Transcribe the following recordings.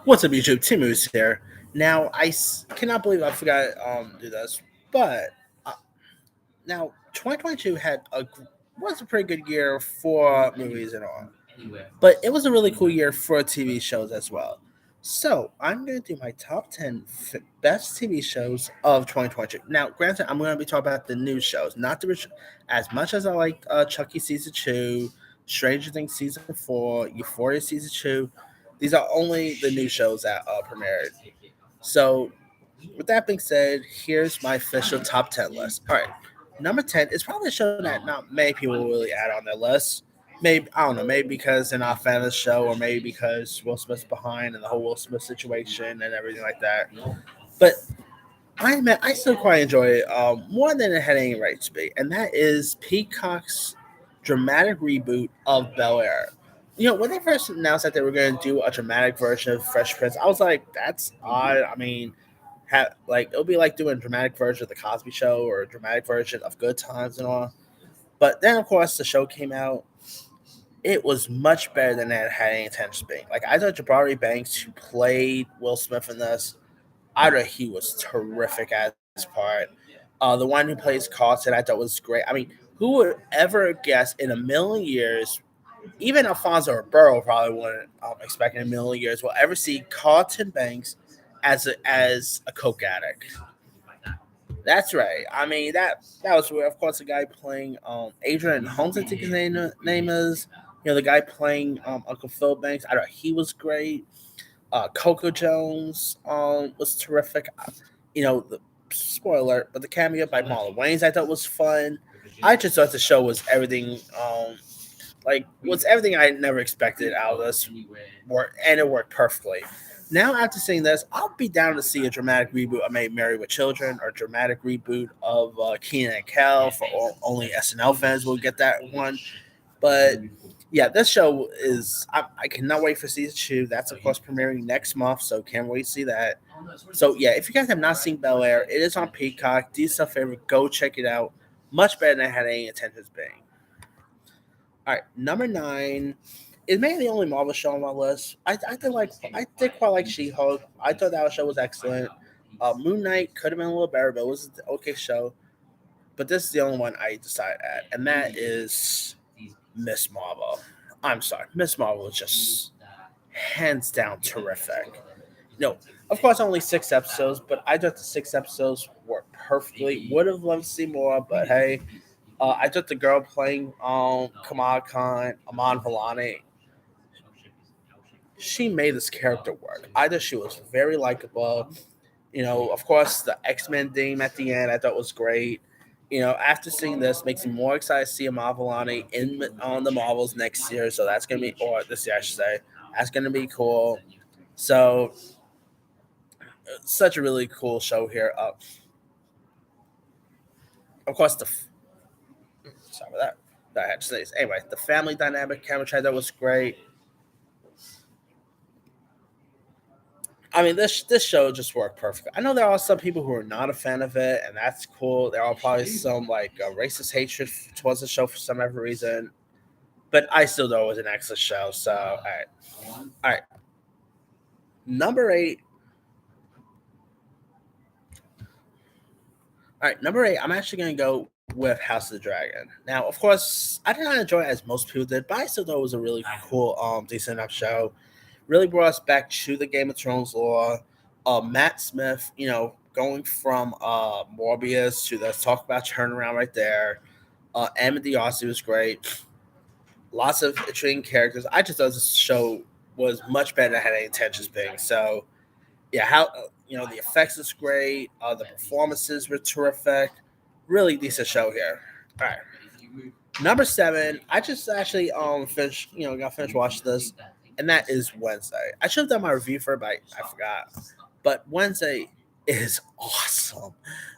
What's up, YouTube? Tim Moose here. Now, cannot believe I forgot to do this, but uh, now 2022 was a pretty good year for movies and all, but it was a really cool year for TV shows as well. So I'm going to do my top 10 best TV shows of 2022. Now, granted, I'm going to be talking about the new shows, not as much as I like Chucky season 2, Stranger Things season 4, Euphoria season 2. These are only the new shows that premiered. So, with that being said, here's my official top 10 list. All right, number 10 is probably a show that not many people will really add on their list. Maybe, I don't know, maybe because they're not a fan of the show, or maybe because Will Smith's behind and the whole Will Smith situation and everything like that. But I still quite enjoy it more than it had any right to be, and that is Peacock's dramatic reboot of Bel Air. When they first announced that they were going to do a dramatic version of Fresh Prince, I was like, "That's odd." I mean, it'll be like doing a dramatic version of the Cosby Show or a dramatic version of Good Times and all. But then, of course, the show came out. It was much better than it had any intention of being. Like, I thought Jabari Banks, who played Will Smith in this, I thought he was terrific at his part. The one who plays Carlton, I thought was great. I mean, who would ever guess in a million years, even Alfonso Ribeiro probably wouldn't expect in a million years, will ever see Carlton Banks as a coke addict. That's right. I mean that was where, of course, the guy playing Adrian Holmes, I think his name is. The guy playing Uncle Phil Banks. I thought he was great. Coco Jones was terrific. The spoiler alert, but the cameo by Marlon Wayans I thought was fun. I just thought the show was everything, was everything I never expected out of this, and it worked perfectly. Now, after seeing this, I'll be down to see a dramatic reboot of Made Married with Children or a dramatic reboot of Keenan and Kel. For only SNL fans will get that one. But yeah, this show I cannot wait for season 2. That's, of course, premiering next month, so can't wait to see that. So yeah, if you guys have not seen Bel Air, it is on Peacock. Do yourself a favor, go check it out. Much better than I had any intentions being. All right, number 9 is maybe the only Marvel show on my list. I did quite like She-Hulk. I thought that show was excellent. Moon Knight could have been a little better, but it was an okay show. But this is the only one I decided at, and that is Miss Marvel. I'm sorry, Miss Marvel is just hands down terrific. No, of course, only 6 episodes, but I thought the 6 episodes worked perfectly. Would have loved to see more, but hey, I thought the girl playing Kamala Khan, Aman Vellani, she made this character work. I thought she was very likable. Of course, the X-Men theme at the end I thought was great. After seeing this, makes me more excited to see Aman Vellani in on the Marvels next year. So that's gonna be, or this year I should say, that's gonna be cool. So, such a really cool show here. Of course, sorry about that. I had to say this. Anyway, the family dynamic, Cameron that was great. I mean, this show just worked perfectly. I know there are some people who are not a fan of it, and that's cool. There are probably some racist hatred towards the show for some other reason, but I still thought it was an excellent show. So, all right. Number 8. All right, number 8. I'm actually gonna go with House of the Dragon. Now, of course, I did not enjoy it as most people did, but I still thought it was a really cool, decent enough show. Really brought us back to the Game of Thrones lore. Matt Smith, going from Morbius to let's talk about turnaround right there. Emma Diossi was great. Lots of intriguing characters. I just thought this show was much better than I had any intentions being. So yeah, how the effects is great. The performances were terrific. Really decent show here. All right. Number 7, I just actually finished got finished watching this, and that is Wednesday. I should have done my review for it, but I forgot. But Wednesday is awesome.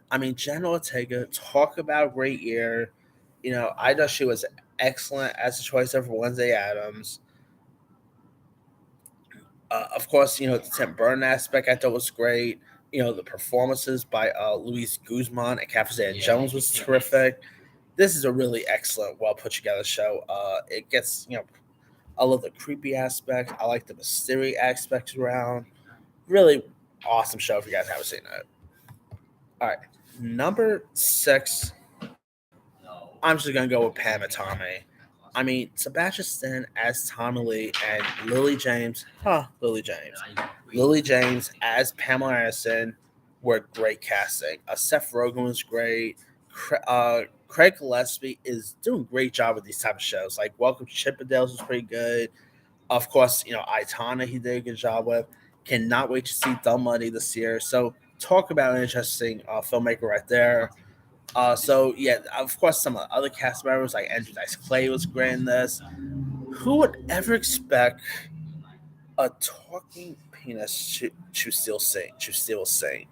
I mean, Jenna Ortega, talk about a great year. I thought she was excellent as a choice for Wednesday Adams. Of course, the Tim Burton aspect I thought was great. The performances by Luis Guzman and Catherine Zeta-Jones was terrific. This is a really excellent, well put together show. It gets, I love the creepy aspect. I like the mysterious aspects around. Really awesome show if you guys haven't seen it. All right, number 6. I'm just gonna go with Pam and Tommy. I mean, Sebastian Stan as Tommy Lee and Lily James, Lily James as Pamela Anderson were great casting. Seth Rogen was great. Craig Gillespie is doing a great job with these type of shows. Like Welcome to Chippendales was pretty good. Of course, Itana he did a good job with. Cannot wait to see Dumb Money this year. So talk about an interesting filmmaker right there. So yeah, of course, some of the other cast members like Andrew Dice Clay was great in this. Who would ever expect a talking penis to still sing? To still sing?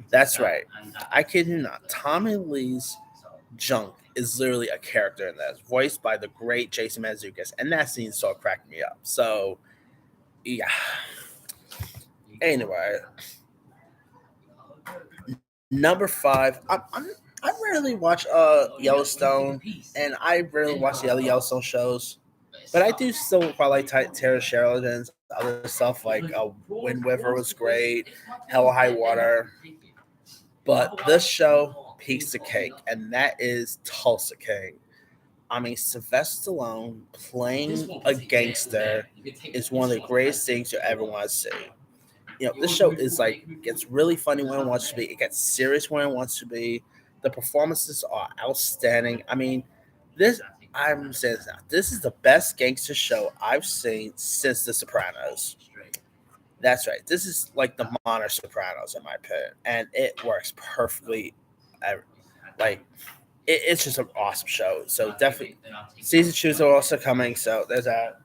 That's right. I kid you not. Tommy Lee's junk is literally a character in this, voiced by the great Jason Mantzoukas, and that scene so cracked me up. So yeah. Anyway, number 5. I rarely watch Yellowstone, and I rarely watch the other Yellowstone shows. But I do still quite like Tara Sheridan's other stuff, like Wind River was great, Hell or High Water. But this show peaks the cake, and that is Tulsa King. I mean, Sylvester Stallone playing a gangster is one of the greatest things you ever want to see. This show is like gets really funny when it wants to be. It gets serious when it wants to be. The performances are outstanding. I mean, this I'm saying this now. This is the best gangster show I've seen since The Sopranos. That's right. This is like the modern Sopranos, in my opinion, and it works perfectly. Like it's just an awesome show. So definitely, season 2 are also coming. So there's that.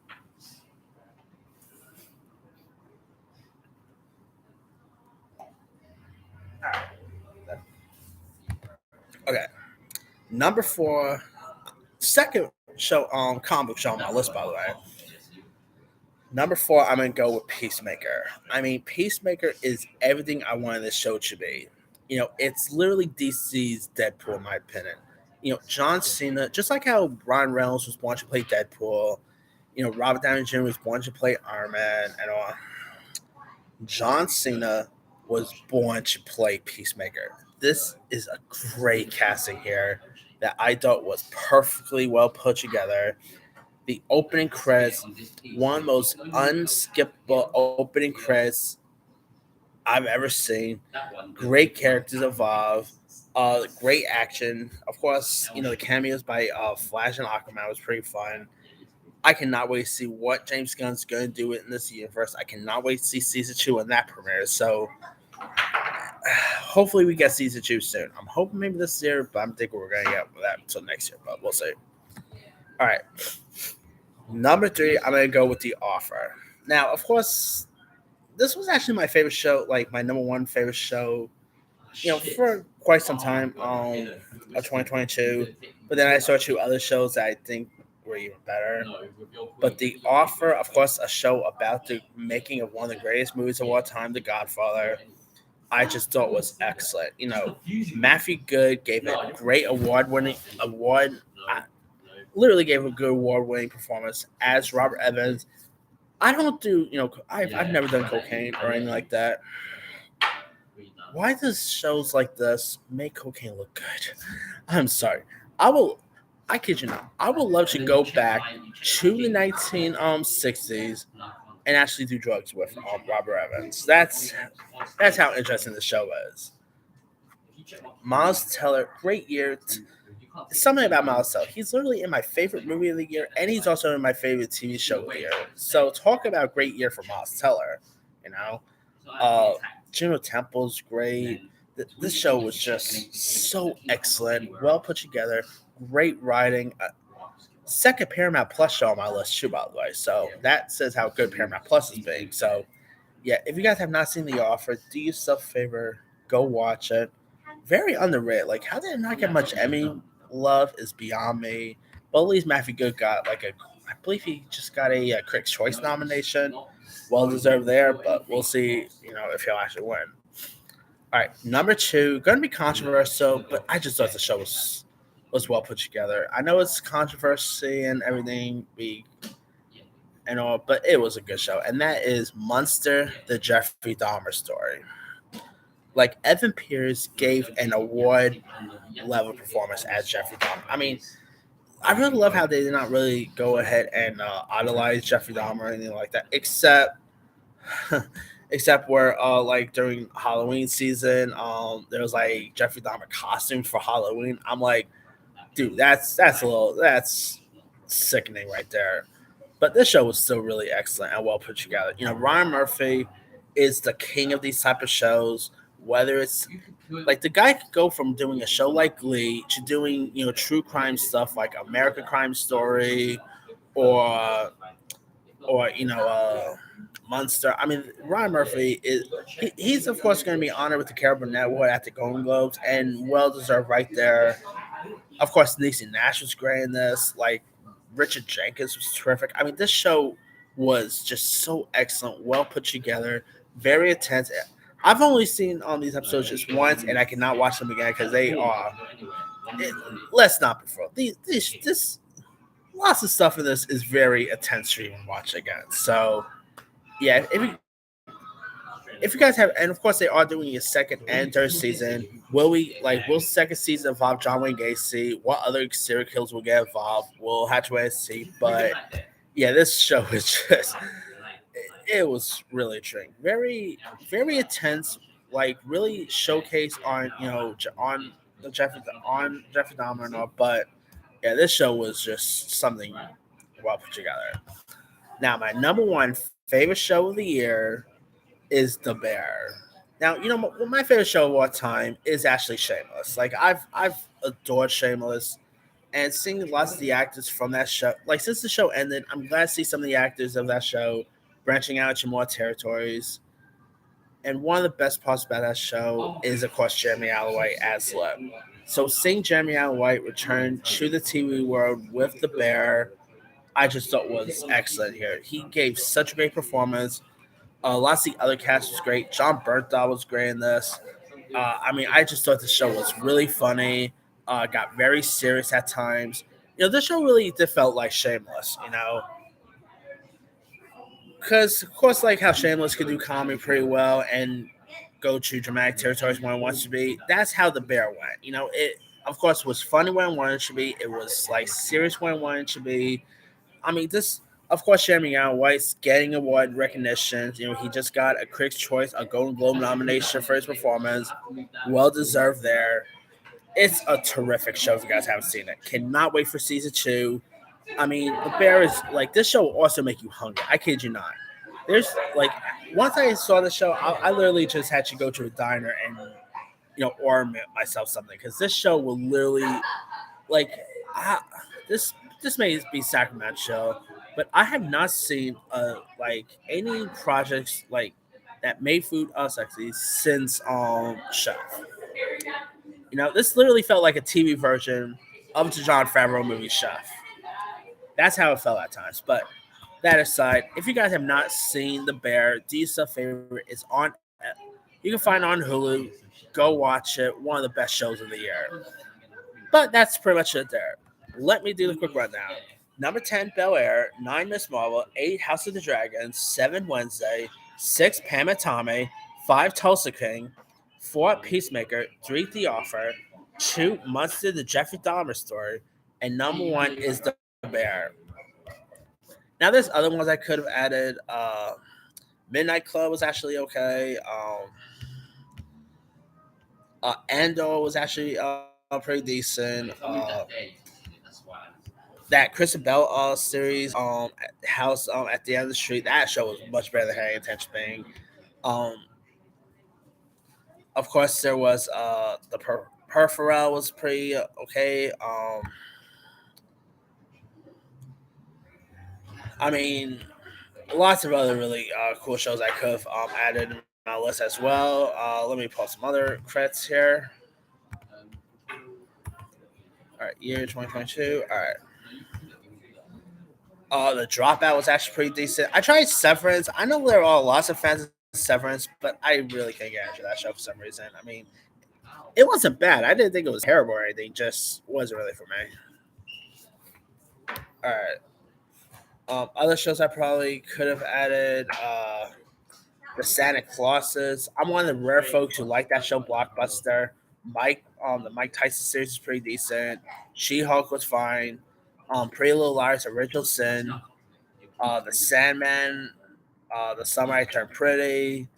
Okay, number 4, second show comic book show on my list, by the way. Number 4, I'm gonna go with Peacemaker. I mean, Peacemaker is everything I wanted this show to be. It's literally DC's Deadpool, in my opinion. John Cena, just like how Ryan Reynolds was born to play Deadpool, Robert Downey Jr. was born to play Iron Man, and all. John Cena was born to play Peacemaker. This is a great casting here that I thought was perfectly well put together. The opening credits, one of the most unskippable opening credits I've ever seen. Great characters involved, great action. Of course, the cameos by Flash and Aquaman was pretty fun. I cannot wait to see what James Gunn's going to do in this universe. I cannot wait to see season 2 when that premieres. So hopefully we get season 2 soon. I'm hoping maybe this year, but I'm thinking we're going to get that until next year, but we'll see. All right. Number 3, I'm going to go with The Offer. Now, of course, this was actually my favorite show, like my number 1 favorite show, for quite some time of 2022. But then I saw 2 other shows that I think were even better. But The Offer, of course, a show about the making of one of the greatest movies of all time, The Godfather, I just thought was excellent. Matthew Good gave it a great literally gave a good award-winning performance as Robert Evans. I don't do, I've never done cocaine or anything like that. Why does shows like this make cocaine look good? I'm sorry. I kid you not. I would love to go back to the 1960s and actually do drugs with Robert Evans. That's how interesting the show is. Miles Teller, great year. Something about Miles Teller. He's literally in my favorite movie of the year, and he's also in my favorite TV show of the year. So talk about great year for Miles Teller. Juno Temple's great. This show was just so excellent, well put together, great writing. Second Paramount Plus show on my list too, by the way. So that says how good Paramount Plus is being. So yeah, if you guys have not seen The Offer, do yourself a favor, go watch it. Very underrated. Like, how did it not get much Emmy love is beyond me. But at least Matthew Good got I believe he just got a Critics' Choice nomination. Well deserved there, but we'll see, if he'll actually win. All right, number 2, going to be controversial, but I just thought the show was well put together. I know it's controversy and everything. and all, but it was a good show, and that is Munster: The Jeffrey Dahmer Story. Like Evan Pierce gave an award level performance as Jeffrey Dahmer. I mean, I really love how they did not really go ahead and idolize Jeffrey Dahmer or anything like that, except where like during Halloween season, there was like Jeffrey Dahmer costumes for Halloween. I'm like, dude, that's sickening right there. But this show was still really excellent and well put together. Ryan Murphy is the king of these type of shows. Whether it's like the guy could go from doing a show like Glee to doing true crime stuff like American Crime Story or Munster. I mean, Ryan Murphy he's of course going to be honored with the Caribou Network at the Golden Globes, and well deserved right there. Of course, Niecy Nash was great in this. Like Richard Jenkins was terrific. I mean, this show was just so excellent, well put together, very intense. I've only seen these episodes just once, and I cannot watch them again because they are. Let's not be for this. Lots of stuff in this is very intense to even watch again. So yeah, if you guys have, and of course they are doing a second and third season. Will second season involve John Wayne Gacy? What other serial killers will get involved? We'll have to wait and see. But yeah, this show is just it was really intriguing, very very intense. Like really showcase on on Jeffrey Dahmer and all. But yeah, this show was just something well put together. Now my number one favorite show of the year is The Bear. Now, my favorite show of all time is actually Shameless. Like I've adored Shameless, and seeing lots of the actors from that show. Like since the show ended, I'm glad to see some of the actors of that show branching out to more territories. And one of the best parts about that show is, of course, Jeremy Allen White as Slim. So seeing Jeremy Allen White return to the TV world with The Bear, I just thought was excellent here. He gave such a great performance. Lots of the other cast was great. John Bernthal was great in this. I mean, I just thought the show was really funny. Got very serious at times. This show really did felt like Shameless. Because of course, like how Shameless could do comedy pretty well and go to dramatic territories when it wants to be. That's how The Bear went. It of course was funny when it wanted to be. It was like serious when it wanted to be. I mean, this, of course, Jeremy Allen White's getting award recognition. He just got a Critics' Choice, a Golden Globe nomination for his performance. Well deserved there. It's a terrific show if you guys haven't seen it. Cannot wait for season two. I mean, The Bear is like, this show will also make you hungry. I kid you not. There's like, once I saw the show, I literally just had to go to a diner and, order myself something because this show will literally, like, this this may be Sacramento show, but I have not seen like any projects like that made food unsexy since Chef. This literally felt like a TV version of the John Favreau movie Chef. That's how it felt at times. But that aside, if you guys have not seen The Bear, do yourself a favor. It's on. You can find it on Hulu. Go watch it. One of the best shows of the year. But that's pretty much it there. Let me do the quick rundown. Number 10, Bel Air. 9, Miss Marvel. 8, House of the Dragon. 7, Wednesday. 6, Pam and Tommy. 5, Tulsa King. 4, Peacemaker. 3, The Offer. 2, Munster: The Jeffrey Dahmer Story. And number 1 is The Bear. Now, there's other ones I could have added. Midnight Club was actually okay. Andor was actually pretty decent. That Kristen Bell series, House at the End of the Street, that show was much better than Harry Attention Thing. Of course, there was the Perforel was pretty okay. I mean, lots of other really cool shows I could have added in my list as well. Let me pull some other credits here. All right, year 2022. All right. The Dropout was actually pretty decent. I tried Severance. I know there are lots of fans of Severance, but I really can't get into that show for some reason. I mean, it wasn't bad. I didn't think it was terrible or anything. Just wasn't really for me. All right. Other shows I probably could have added. The Santa Clauses. I'm one of the rare folks who like that show, Blockbuster. The Mike Tyson series is pretty decent. She Hulk was fine. Pretty Little Liars, Original Sin. The Sandman. The Summer I Turned Pretty.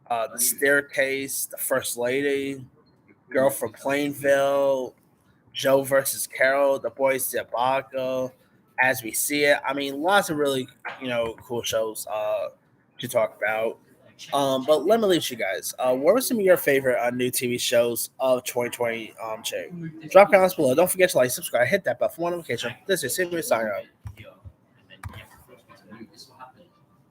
The Staircase. The First Lady. Girl from Plainville. Joe versus Carol. The Boys Diabaco. As We See It. I mean, lots of really cool shows to talk about. But let me leave you guys. What were some of your favorite new TV shows of 2020? Drop comments below. Don't forget to like, subscribe, hit that bell for more notification. This is Simon signing out.